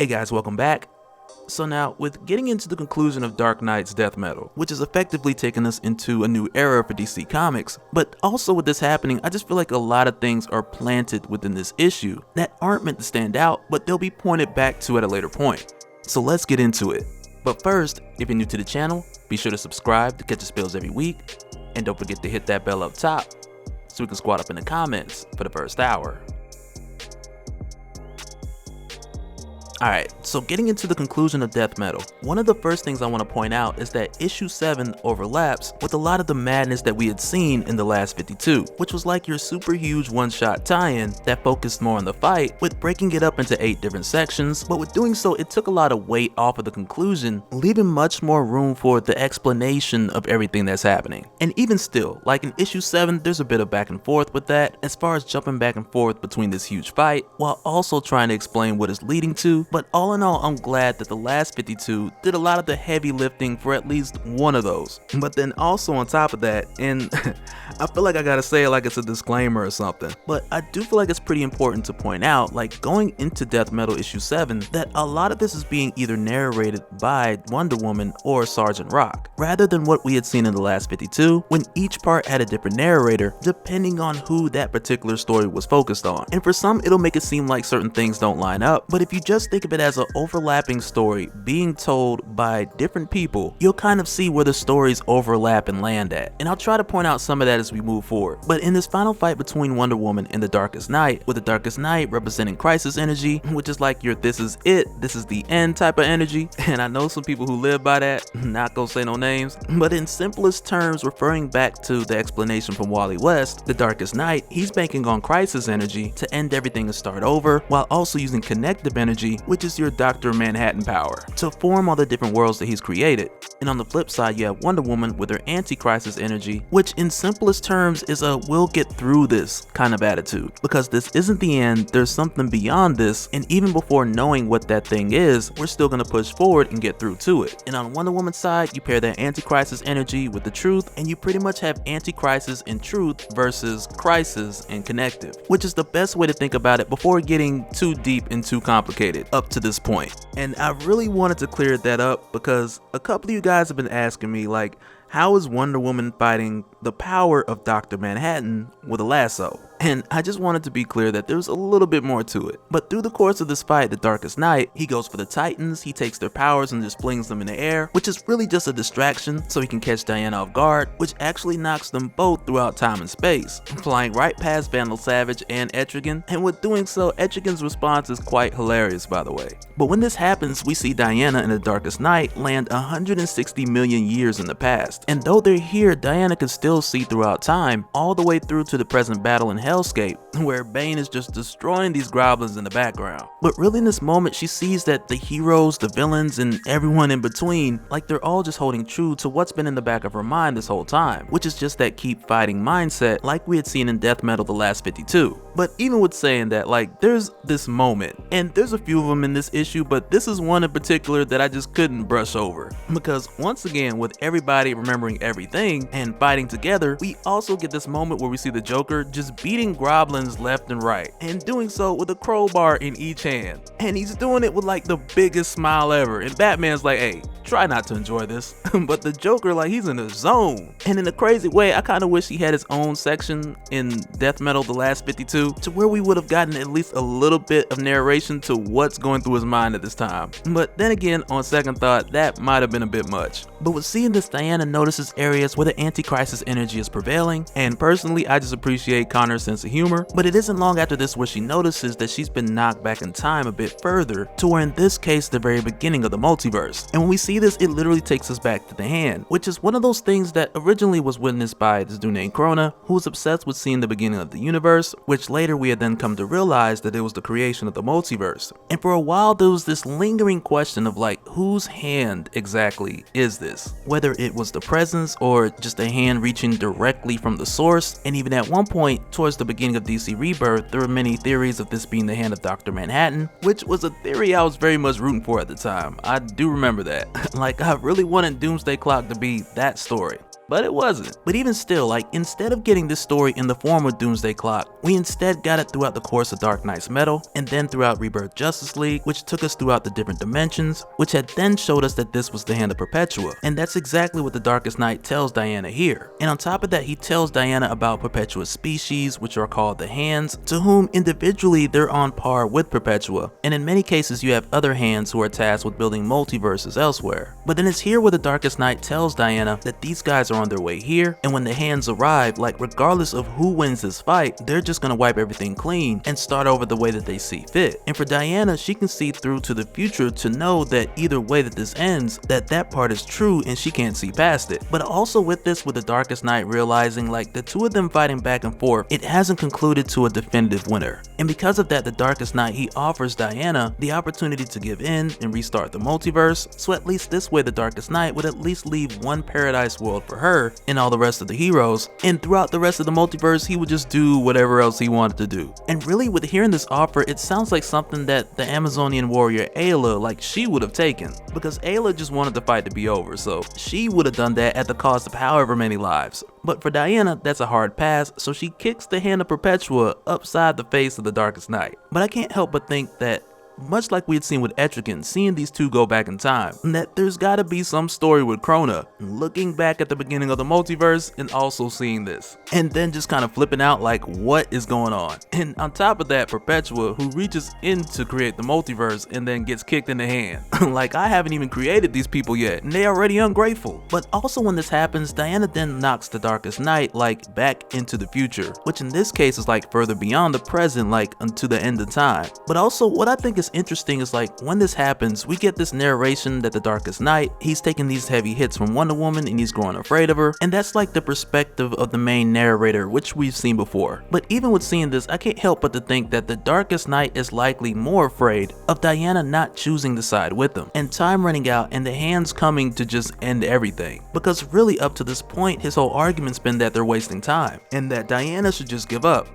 Hey guys, welcome back. So now, with getting into the conclusion of Dark Knight's death metal, which is effectively taking us into a new era for DC Comics, but also with this happening, I just feel like a lot of things are planted within this issue that aren't meant to stand out, but they'll be pointed back to at a later point. So let's get into it. But first, if you're new to the channel, be sure to subscribe to catch the spills every week, and don't forget to hit that bell up top so we can squat up in the comments for the first hour. Alright, so getting into the conclusion of death metal, one of the first things I want to point out is that issue 7 overlaps with a lot of the madness that we had seen in the last 52, which was like your super huge one-shot tie-in that focused more on the fight, with breaking it up into 8 different sections, but with doing so it took a lot of weight off of the conclusion, leaving much more room for the explanation of everything that's happening. And even still, like in issue 7, there's a bit of back and forth with that, as far as jumping back and forth between this huge fight, while also trying to explain what it's leading to. But all in all, I'm glad that the last 52 did a lot of the heavy lifting for at least one of those. But then also on top of that, and I feel like I gotta say it like it's a disclaimer or something, but I do feel like it's pretty important to point out, like going into Death Metal issue 7, that a lot of this is being either narrated by Wonder Woman or Sergeant Rock, rather than what we had seen in the last 52, when each part had a different narrator, depending on who that particular story was focused on. And for some, it'll make it seem like certain things don't line up, but if you just think of it as an overlapping story being told by different people, you'll kind of see where the stories overlap and land at. And I'll try to point out some of that as we move forward. But in this final fight between Wonder Woman and the Darkest Night, with the Darkest Night representing crisis energy, which is like your this is it, this is the end type of energy, and I know some people who live by that, not gonna say no names, but in simplest terms, referring back to the explanation from Wally West, the Darkest Night, he's banking on crisis energy to end everything and start over, while also using connective energy, which is your Dr. Manhattan power, to form all the different worlds that he's created. And on the flip side, you have Wonder Woman with her anti-crisis energy, which in simplest terms is a we'll get through this kind of attitude, because this isn't the end, there's something beyond this, and even before knowing what that thing is, we're still gonna push forward and get through to it. And on Wonder Woman's side, you pair that anti-crisis energy with the truth, and you pretty much have anti-crisis and truth versus crisis and connective, which is the best way to think about it before getting too deep and too complicated up to this point. And I really wanted to clear that up because a couple of you guys have been asking me, like, how is Wonder Woman fighting the power of Dr. Manhattan with a lasso? And I just wanted to be clear that there's a little bit more to it. But through the course of this fight, the Darkest Night, he goes for the Titans, he takes their powers and just flings them in the air, which is really just a distraction so he can catch Diana off guard, which actually knocks them both throughout time and space, flying right past Vandal Savage and Etrigan, and with doing so, Etrigan's response is quite hilarious, by the way. But when this happens, we see Diana and the Darkest Night land 160 million years in the past, and though they're here, Diana can still see throughout time, all the way through to the present battle in Hellscape, where Bane is just destroying these goblins in the background. But really in this moment, she sees that the heroes, the villains, and everyone in between, like they're all just holding true to what's been in the back of her mind this whole time, which is just that keep fighting mindset like we had seen in Death Metal the last 52. But even with saying that, like, there's this moment, and there's a few of them in this issue, but this is one in particular that I just couldn't brush over. Because once again, with everybody remembering everything and fighting together, we also get this moment where we see the Joker just beating goblins left and right, and doing so with a crowbar in each hand. And he's doing it with like the biggest smile ever, and Batman's like, hey, try not to enjoy this. But the Joker, like, he's in the zone. And in a crazy way, I kind of wish he had his own section in Death Metal the last 52, to where we would have gotten at least a little bit of narration to what's going through his mind at this time. But then again, on second thought, that might have been a bit much. But with seeing this, Diana notices areas where the anti-crisis energy is prevailing, and personally, I just appreciate Connor's sense of humor. But it isn't long after this where she notices that she's been knocked back in time a bit further, to where in this case, the very beginning of the multiverse. And when we see this, it literally takes us back to the hand, which is one of those things that originally was witnessed by this dude named Krona, who was obsessed with seeing the beginning of the universe, which later we had then come to realize that it was the creation of the multiverse. And for a while, there was this lingering question of like, whose hand exactly is this? Whether it was the presence or just a hand reaching directly from the source. And even at one point, towards the beginning of DC Rebirth, there were many theories of this being the hand of Dr. Manhattan, which was a theory I was very much rooting for at the time. I do remember that. Like, I really wanted Doomsday Clock to be that story, but it wasn't. But even still, like, instead of getting this story in the form of Doomsday Clock, We instead got it throughout the course of Dark Knight's Metal, and then throughout Rebirth Justice League, which took us throughout the different dimensions, which had then showed us that this was the hand of Perpetua. And that's exactly what the Darkest Knight tells Diana here. And on top of that, he tells Diana about Perpetua's species, which are called the Hands, to whom individually they're on par with Perpetua. And in many cases you have other hands who are tasked with building multiverses elsewhere. But then it's here where the Darkest Knight tells Diana that these guys are on their way here, and when the Hands arrive, like regardless of who wins this fight, they're just gonna wipe everything clean and start over the way that they see fit. And for Diana, she can see through to the future to know that either way that this ends, that part is true and she can't see past it. But also with this, with the Darkest Knight realizing like the two of them fighting back and forth, it hasn't concluded to a definitive winner. And because of that, the Darkest Knight, he offers Diana the opportunity to give in and restart the multiverse, so at least this way the Darkest Knight would at least leave one paradise world for her and all the rest of the heroes, and throughout the rest of the multiverse he would just do whatever else he wanted to do. And really with hearing this offer, it sounds like something that the Amazonian warrior Ayla, like she would have taken, because Ayla just wanted the fight to be over, so she would have done that at the cost of however many lives. But for Diana, that's a hard pass, so she kicks the hand of Perpetua upside the face of the Darkest Knight. But I can't help but think that, much like we had seen with Etrigan, seeing these two go back in time, that there's gotta be some story with Krona, looking back at the beginning of the multiverse and also seeing this, and then just kind of flipping out like what is going on. And on top of that, Perpetua, who reaches in to create the multiverse and then gets kicked in the hand. Like, I haven't even created these people yet and they already ungrateful. But also when this happens, Diana then knocks the Darkest Knight like back into the future, which in this case is like further beyond the present, like unto the end of time. But also what I think is interesting is like when this happens, we get this narration that the Darkest Knight, he's taking these heavy hits from Wonder Woman and he's growing afraid of her, and that's like the perspective of the main narrator, which we've seen before. But even with seeing this, I can't help but to think that the Darkest Knight is likely more afraid of Diana not choosing to side with him, and time running out and the Hands coming to just end everything. Because really up to this point, his whole argument's been that they're wasting time and that Diana should just give up.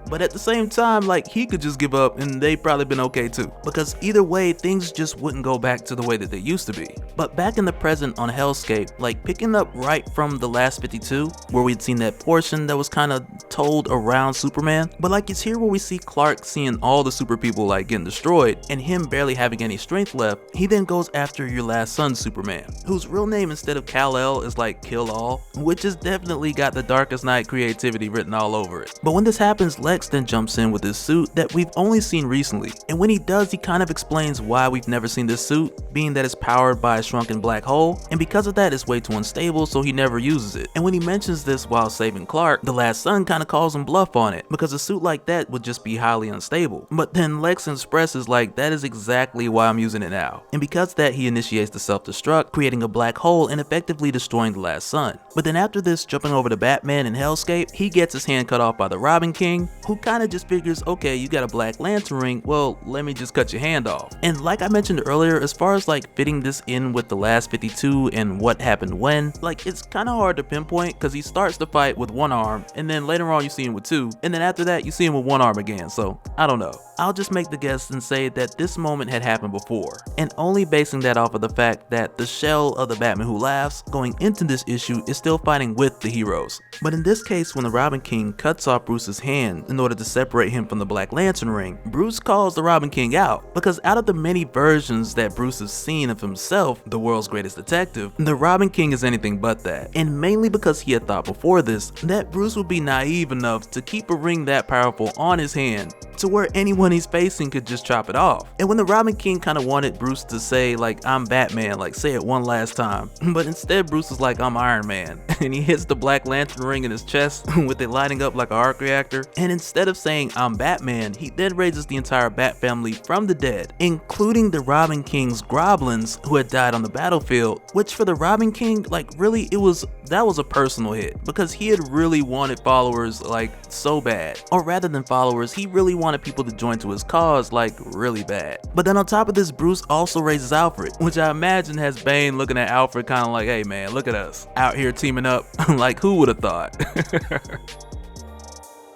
But at the same time, like, he could just give up and they've probably been okay too, because either way things just wouldn't go back to the way that they used to be. But back in the present on Hellscape, like picking up right from the last 52 where we'd seen that portion that was kind of told around Superman, but like it's here where we see Clark seeing all the super people like getting destroyed and him barely having any strength left. He then goes after your last son Superman, whose real name instead of Kal-El is like Kill All, which has definitely got the Darkest Knight creativity written all over it. But when this happens, Lex then jumps in with his suit that we've only seen recently, and when he does, he kind of explains why we've never seen this suit, being that it's powered by a shrunken black hole, and because of that it's way too unstable, so he never uses it. And when he mentions this while saving Clark, the last son kind of calls him bluff on it, because a suit like that would just be highly unstable. But then Lex expresses like, that is exactly why I'm using it now. And because of that, he initiates the self-destruct, creating a black hole and effectively destroying the last son. But then after this, jumping over to Batman and Hellscape, he gets his hand cut off by the Robin King, who kind of just figures, okay, you got a Black Lantern ring, well, let me just cut your hand off. And like I mentioned earlier, as far as like fitting this in with the last 52 and what happened when, like it's kind of hard to pinpoint, because he starts the fight with one arm and then later on you see him with two, and then after that you see him with one arm again, so I don't know. I'll just make the guess and say that this moment had happened before, and only basing that off of the fact that the shell of the Batman Who Laughs going into this issue is still fighting with the heroes. But in this case, when the Robin King cuts off Bruce's hand in order to separate him from the Black Lantern ring, Bruce calls the Robin King out, because out of the many versions that Bruce has seen of himself, the world's greatest detective, the Robin King is anything but that, and mainly because he had thought before this that Bruce would be naive enough to keep a ring that powerful on his hand to where anyone he's facing could just chop it off. And when the Robin King kind of wanted Bruce to say like, I'm Batman, like say it one last time, but instead Bruce is like, I'm Iron Man, and he hits the Black Lantern ring in his chest with it lighting up like an arc reactor, and instead of saying I'm Batman, he then raises the entire Bat family from the dead, including the Robin King's Groblins who had died on the battlefield, which for the Robin King, like really that was a personal hit, because he had really wanted followers like so bad, or rather than followers, he really wanted people to join to his cause like really bad. But then on top of this, Bruce also raises Alfred, which I imagine has Bane looking at Alfred kind of like, hey man, look at us out here teaming up. Like who would have thought?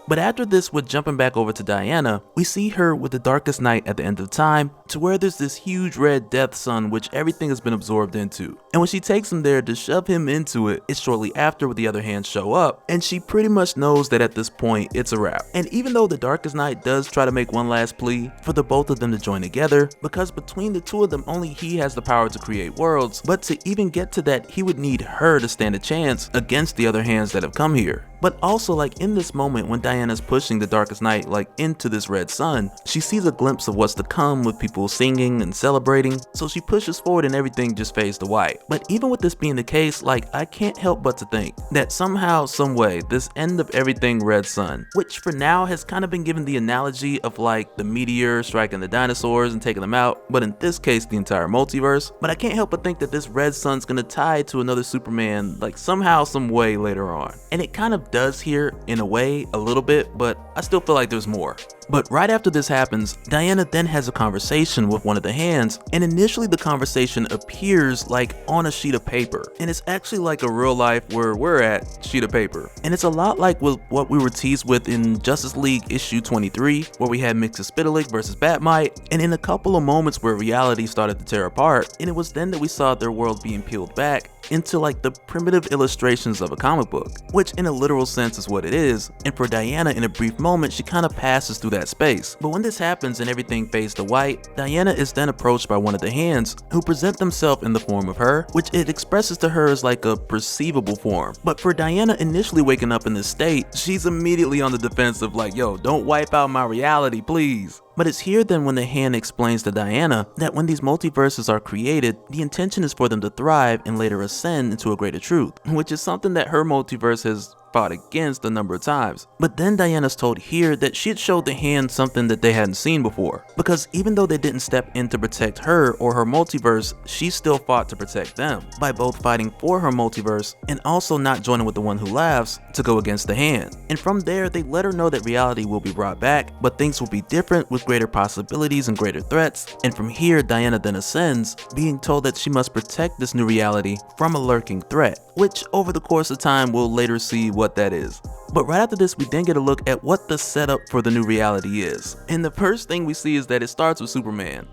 But after this, with jumping back over to Diana, we see her with the darkest night at the end of time, to where there's this huge red death sun which everything has been absorbed into. And when she takes him there to shove him into it, it's shortly after with the other hands show up, and she pretty much knows that at this point it's a wrap. And even though the darkest night does try to make one last plea for the both of them to join together, because between the two of them only he has the power to create worlds, but to even get to that he would need her to stand a chance against the other hands that have come here. But also, like, in this moment when Diana's pushing the darkest night like into this red sun, she sees a glimpse of what's to come with people singing and celebrating, so she pushes forward and everything just fades to white. But even with this being the case, like, I can't help but to think that somehow, some way, this end of everything red sun, which for now has kind of been given the analogy of like the meteor striking the dinosaurs and taking them out, but in this case the entire multiverse, but I can't help but think that this red sun's gonna tie to another Superman like somehow, some way later on. And it kind of does here in a way a little bit, but I still feel like there's more. But right after this happens, Diana then has a conversation with one of the hands, and initially the conversation appears like on a sheet of paper, and it's actually like a real life where we're at sheet of paper. And it's a lot like with what we were teased with in Justice League issue 23, where we had Mxyzptlk versus Batmite, and in a couple of moments where reality started to tear apart, and it was then that we saw their world being peeled back into like the primitive illustrations of a comic book, which in a literal sense is what it is. And for Diana, in a brief moment, she kind of passes through that space. But when this happens and everything fades to white, Diana is then approached by one of the hands who present themselves in the form of her, which it expresses to her as like a perceivable form. But for Diana initially waking up in this state, she's immediately on the defensive like, yo, don't wipe out my reality, please. But it's here then when the hand explains to Diana that when these multiverses are created, the intention is for them to thrive and later ascend into a greater truth, which is something that her multiverse has fought against a number of times. But then Diana's told here that she had showed the hand something that they hadn't seen before, because even though they didn't step in to protect her or her multiverse, she still fought to protect them by both fighting for her multiverse and also not joining with the one who laughs to go against the hand. And from there, they let her know that reality will be brought back, but things will be different with greater possibilities and greater threats. And from here, Diana then ascends, being told that she must protect this new reality from a lurking threat, which over the course of time we'll later see what that is. But right after this, we then get a look at what the setup for the new reality is. And the first thing we see is that it starts with Superman.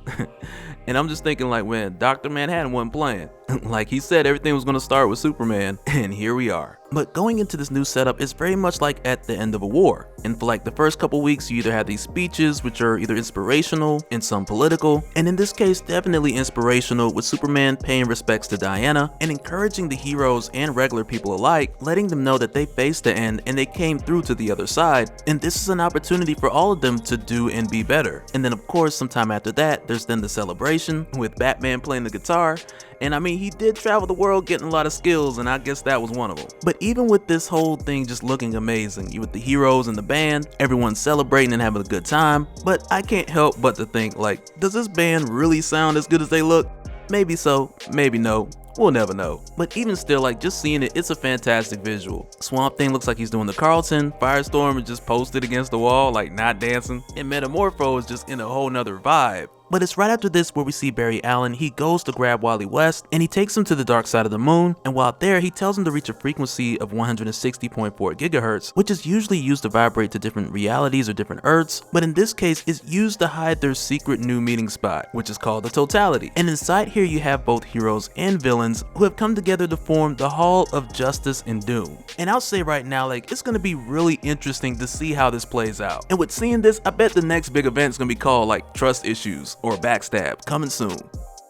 And I'm just thinking like, when Dr. Manhattan wasn't playing. Like he said, everything was going to start with Superman, and here we are. But going into this new setup is very much like at the end of a war. And for like the first couple weeks, you either have these speeches which are either inspirational and some political, and in this case definitely inspirational, with Superman paying respects to Diana and encouraging the heroes and regular people alike, letting them know that they faced the end and they came through to the other side, and this is an opportunity for all of them to do and be better. And then of course sometime after that, there's then the celebration with Batman playing the guitar. And I mean, he did travel the world getting a lot of skills, and I guess that was one of them. But even with this whole thing just looking amazing, you with the heroes and the band, everyone celebrating and having a good time, but I can't help but to think like, does this band really sound as good as they look? Maybe so, maybe no. We'll never know. But even still, like, just seeing it, it's a fantastic visual. Swamp Thing looks like he's doing the Carlton, Firestorm is just posted against the wall, like not dancing, and Metamorpho is just in a whole nother vibe. But it's right after this where we see Barry Allen. He goes to grab Wally West and he takes him to the dark side of the moon, and while there he tells him to reach a frequency of 160.4 gigahertz, which is usually used to vibrate to different realities or different Earths, but in this case is used to hide their secret new meeting spot, which is called the Totality. And inside here you have both heroes and villains who have come together to form the Hall of Justice and Doom. And I'll say right now, like, it's gonna be really interesting to see how this plays out. And with seeing this, I bet the next big event is gonna be called like Trust Issues or Backstab, coming soon.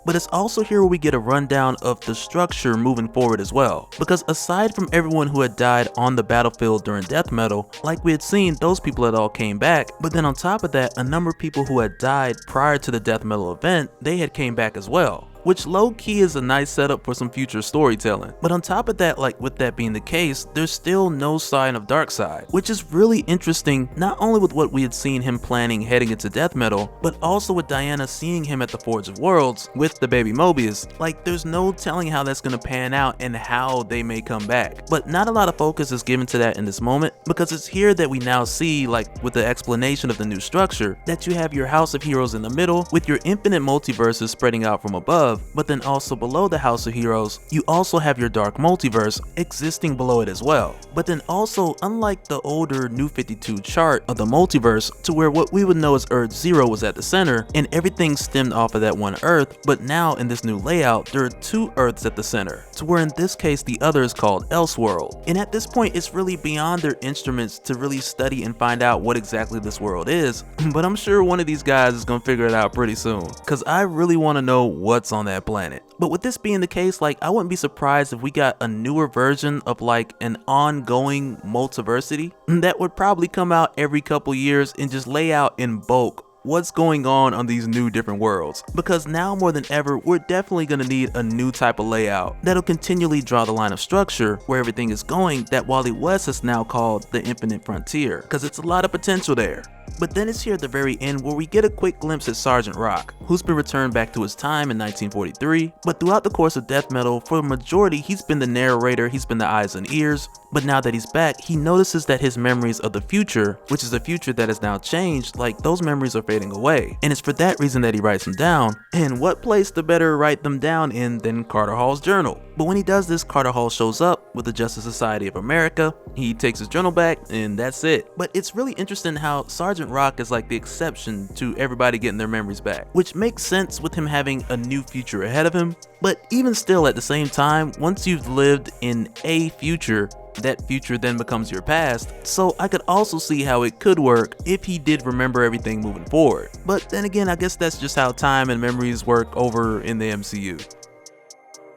But it's also here where we get a rundown of the structure moving forward as well, because aside from everyone who had died on the battlefield during death metal, like we had seen, those people had all came back, but then on top of that, a number of people who had died prior to the death metal event, they had came back as well, which low-key is a nice setup for some future storytelling. But on top of that, like with that being the case, there's still no sign of Darkseid, which is really interesting, not only with what we had seen him planning heading into death metal, but also with Diana seeing him at the Forge of Worlds with the baby Mobius. Like, there's no telling how that's gonna pan out and how they may come back. But not a lot of focus is given to that in this moment, because it's here that we now see, like with the explanation of the new structure, that you have your House of Heroes in the middle with your infinite multiverses spreading out from above, above, but then also below the House of Heroes, you also have your dark multiverse existing below it as well. But then also, unlike the older New 52 chart of the multiverse, to where what we would know as Earth 0 was at the center, and everything stemmed off of that one Earth, but now in this new layout, there are 2 Earths at the center, to where in this case the other is called Elseworld. And at this point, it's really beyond their instruments to really study and find out what exactly this world is, but I'm sure one of these guys is gonna figure it out pretty soon, cause I really want to know what's on that planet. But with this being the case, like, I wouldn't be surprised if we got a newer version of like an ongoing multiversity that would probably come out every couple years and just lay out in bulk what's going on these new different worlds, because now more than ever we're definitely going to need a new type of layout that'll continually draw the line of structure where everything is going that Wally West has now called the Infinite Frontier, because it's a lot of potential there. But then it's here at the very end where we get a quick glimpse at Sergeant Rock, who's been returned back to his time in 1943, but throughout the course of Death Metal, for the majority he's been the narrator, he's been the eyes and ears, but now that he's back, he notices that his memories of the future, which is the future that has now changed, like those memories are fading away, and it's for that reason that he writes them down, and what place to better write them down in than Carter Hall's journal. But when he does this, Carter Hall shows up with the Justice Society of America, he takes his journal back, and that's it. But it's really interesting how Sergeant Rock is like the exception to everybody getting their memories back, which makes sense with him having a new future ahead of him. But even still, at the same time, once you've lived in a future, that future then becomes your past, so I could also see how it could work if he did remember everything moving forward. But then again, I guess that's just how time and memories work over in the MCU.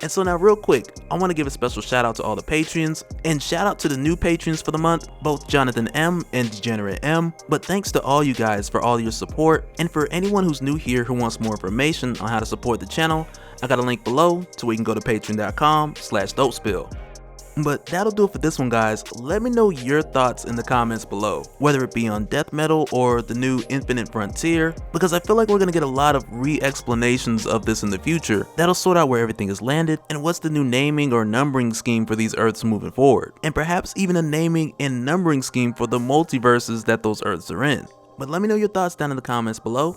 And so now real quick, I want to give a special shout out to all the Patreons, and shout out to the new patrons for the month, both Jonathan M and Degenerate M. But thanks to all you guys for all your support, and for anyone who's new here who wants more information on how to support the channel, I got a link below to where you can go to patreon.com/dopespill. But that'll do it for this one, guys. Let me know your thoughts in the comments below, whether it be on Death Metal or the new Infinite Frontier, because I feel like we're gonna get a lot of re-explanations of this in the future that'll sort out where everything is landed and what's the new naming or numbering scheme for these Earths moving forward, and perhaps even a naming and numbering scheme for the multiverses that those Earths are in. But let me know your thoughts down in the comments below,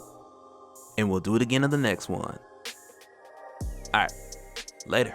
and we'll do it again in the next one. Alright, later.